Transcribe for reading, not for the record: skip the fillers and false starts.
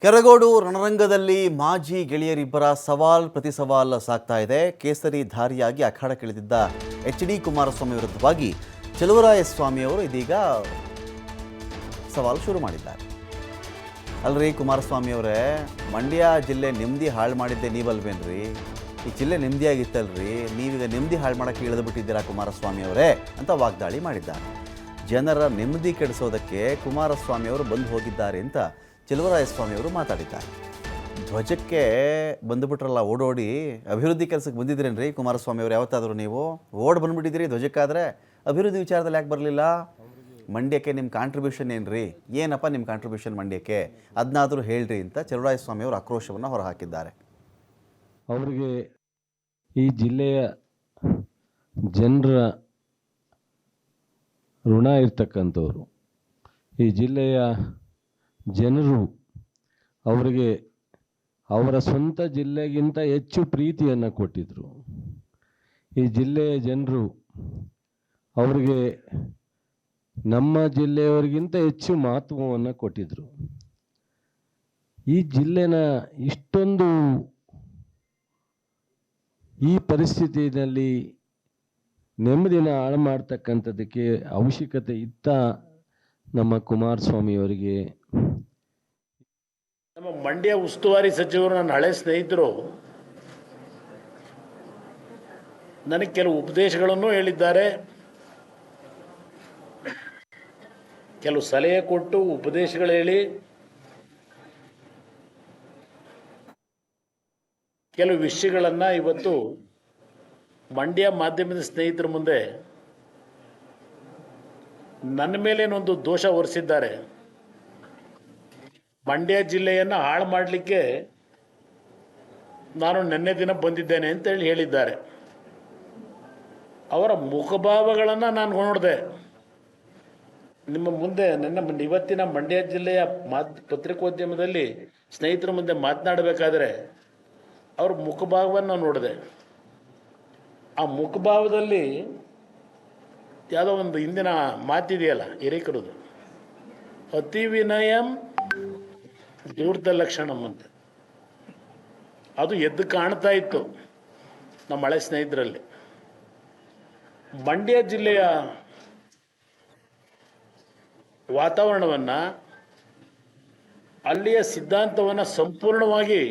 ಕೆರಗೋಡು ರಣರಂಗದಲ್ಲಿ ಮಾಜಿ ಗೆಳೆಯರಿಬ್ಬರ ಸವಾಲ್ ಪ್ರತಿ ಸವಾಲ್ ಸಾಗ್ತಾ ಇದೆ. ಕೇಸರಿ ಧಾರಿಯಾಗಿ ಅಖಾಡಕ್ಕಿಳಿದಿದ್ದ ಎಚ್.ಡಿ. ಕುಮಾರಸ್ವಾಮಿ ವಿರುದ್ಧವಾಗಿ ಚಲುವರಾಯಸ್ವಾಮಿ ಅವರು ಇದೀಗ ಸವಾಲು ಶುರು ಮಾಡಿದ್ದಾರೆ. ಅಲ್ರಿ ಕುಮಾರಸ್ವಾಮಿ ಅವರೇ, ಮಂಡ್ಯ ಜಿಲ್ಲೆ ನೆಮ್ಮದಿ ಹಾಳು ಮಾಡಿದ್ದೆ ನೀವಲ್ವೇನ್ರಿ? ಈ ಜಿಲ್ಲೆ ನೆಮ್ಮದಿಯಾಗಿತ್ತಲ್ರಿ, ನೀವೀಗ ನೆಮ್ಮದಿ ಹಾಳು ಮಾಡೋಕ್ಕೆ ಇಳಿದುಬಿಟ್ಟಿದ್ದೀರಾ ಕುಮಾರಸ್ವಾಮಿ ಅವರೇ ಅಂತ ವಾಗ್ದಾಳಿ ಮಾಡಿದ್ದಾರೆ. ಜನರ ನೆಮ್ಮದಿ ಕೆಡಿಸೋದಕ್ಕೆ ಕುಮಾರಸ್ವಾಮಿ ಅವರು ಬಂದು ಹೋಗಿದ್ದಾರೆ ಅಂತ ಚಲುವರಾಯಸ್ವಾಮಿ ಅವರು ಮಾತಾಡಿದ್ದಾರೆ. ಧ್ವಜಕ್ಕೆ ಬಂದುಬಿಟ್ರಲ್ಲ ಓಡೋಡಿ, ಅಭಿವೃದ್ಧಿ ಕೆಲಸಕ್ಕೆ ಬಂದಿದ್ದೀರೇನ್ರಿ ಕುಮಾರಸ್ವಾಮಿ ಅವರು? ಯಾವತ್ತಾದರೂ ನೀವು ಬಂದುಬಿಟ್ಟಿದ್ದೀರಿ ಧ್ವಜಕ್ಕಾದರೆ, ಅಭಿವೃದ್ಧಿ ವಿಚಾರದಲ್ಲಿ ಯಾಕೆ ಬರಲಿಲ್ಲ? ಮಂಡ್ಯಕ್ಕೆ ನಿಮ್ಮ ಕಾಂಟ್ರಿಬ್ಯೂಷನ್ ಏನ್ರಿ? ಏನಪ್ಪ ನಿಮ್ಮ ಕಾಂಟ್ರಿಬ್ಯೂಷನ್ ಮಂಡ್ಯಕ್ಕೆ? ಅದನ್ನಾದರೂ ಹೇಳ್ರಿ ಅಂತ ಚಲುವರಾಯಸ್ವಾಮಿ ಅವರು ಆಕ್ರೋಶವನ್ನು ಹೊರಹಾಕಿದ್ದಾರೆ. ಅವರಿಗೆ ಈ ಜಿಲ್ಲೆಯ ಜನರ ಋಣ ಇರ್ತಕ್ಕಂಥವ್ರು. ಈ ಜಿಲ್ಲೆಯ ಜನರು ಅವರಿಗೆ ಅವರ ಸ್ವಂತ ಜಿಲ್ಲೆಗಿಂತ ಹೆಚ್ಚು ಪ್ರೀತಿಯನ್ನು ಕೊಟ್ಟಿದ್ದರು. ಈ ಜಿಲ್ಲೆಯ ಜನರು ಅವರಿಗೆ ನಮ್ಮ ಜಿಲ್ಲೆಯವರಿಗಿಂತ ಹೆಚ್ಚು ಮಹತ್ವವನ್ನು ಕೊಟ್ಟಿದ್ದರು. ಈ ಜಿಲ್ಲೆನ ಇಷ್ಟೊಂದು ಈ ಪರಿಸ್ಥಿತಿಯಲ್ಲಿ ನೆಮ್ಮದಿನ ಹಾಳು ಮಾಡ್ತಕ್ಕಂಥದ್ದಕ್ಕೆ ಅವಶ್ಯಕತೆ ಇತ್ತ ನಮ್ಮ ಕುಮಾರಸ್ವಾಮಿಯವರಿಗೆ? ನಮ್ಮ ಮಂಡ್ಯ ಉಸ್ತುವಾರಿ ಸಚಿವರು ನನ್ನ ಹಳೆ ಸ್ನೇಹಿತರು ನನಗೆ ಕೆಲವು ಉಪದೇಶಗಳನ್ನು ಹೇಳಿದ್ದಾರೆ, ಕೆಲವು ಸಲಹೆ ಕೊಟ್ಟು ಉಪದೇಶಗಳು ಹೇಳಿ ಕೆಲವು ವಿಷಯಗಳನ್ನು ಇವತ್ತು ಮಂಡ್ಯ ಮಾಧ್ಯಮದ ಸ್ನೇಹಿತರ ಮುಂದೆ ನನ್ನ ಮೇಲೇನೊಂದು ದೋಷ ಹೊರಿಸಿದ್ದಾರೆ. ಮಂಡ್ಯ ಜಿಲ್ಲೆಯನ್ನು ಹಾಳು ಮಾಡಲಿಕ್ಕೆ ನಾನು ನಿನ್ನೆ ದಿನ ಬಂದಿದ್ದೇನೆ ಅಂತೇಳಿ ಹೇಳಿದ್ದಾರೆ. ಅವರ ಮುಖಭಾವಗಳನ್ನು ನಾನು ನೋಡಿದೆ. ನಿಮ್ಮ ಮುಂದೆ ಇವತ್ತಿನ ಮಂಡ್ಯ ಜಿಲ್ಲೆಯ ಪತ್ರಿಕೋದ್ಯಮದಲ್ಲಿ ಸ್ನೇಹಿತರ ಮುಂದೆ ಮಾತನಾಡಬೇಕಾದ್ರೆ ಅವ್ರ ಮುಖಭಾವವನ್ನು ನೋಡಿದೆ. ಆ ಮುಖಭಾವದಲ್ಲಿ ಯಾವುದೋ ಒಂದು ಹಿಂದಿನ ಮಾತಿದೆಯಲ್ಲ ಹಿರೇಕರದು, ಅತಿ ವಿನಯಂ ಧೂರ್ತ ಲಕ್ಷಣಂ ಅಂತ, ಅದು ಎದ್ದು ಕಾಣ್ತಾ ಇತ್ತು ನಮ್ಮ ಹಳೆ ಸ್ನೇಹಿತರಲ್ಲಿ. ಮಂಡ್ಯ ಜಿಲ್ಲೆಯ ವಾತಾವರಣವನ್ನು, ಅಲ್ಲಿಯ ಸಿದ್ಧಾಂತವನ್ನು ಸಂಪೂರ್ಣವಾಗಿ